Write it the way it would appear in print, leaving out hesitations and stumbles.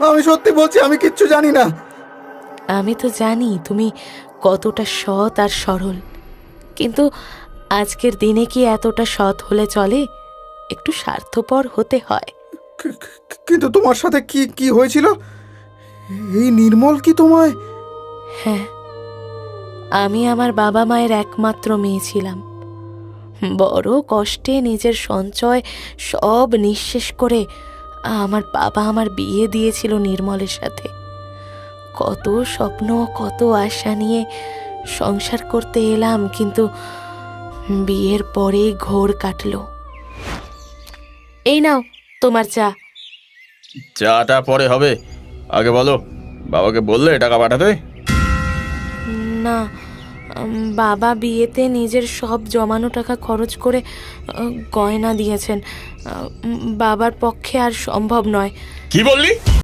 আমি সত্যি বলছি, আমি কিচ্ছু জানি না। আমি তো জানি তুমি কতটা সৎ আর সরল, কিন্তু আজকের দিনে কি এতটা সৎ হলে চলে? একটু স্বার্থপর হতে হয়। কিন্তু তোমার সাথে কি কি হয়েছিল? এই নির্মল কি তোমায়? হ্যাঁ, আমি আমার বাবা মায়ের একমাত্র মেয়ে ছিলাম। বড় কষ্টে নিজের সঞ্চয় সব নিঃশেষ করে আমার বাবা আমার বিয়ে দিয়েছিল নির্মলের সাথে। কত স্বপ্ন, কত আশা নিয়ে সংসার করতে এলাম, কিন্তু বিয়ের পরে ঘোর কাটলো। এই নাও তোমার চা। চাটা পরে হবে, আগে বলো বাবাকে বললে টাকা পাঠাতে? না, বাবা বিয়েতে নিজের সব জমানো টাকা খরচ করে গয়না দিয়েছেন। বাবার পক্ষে আর সম্ভব নয়। কি বললি?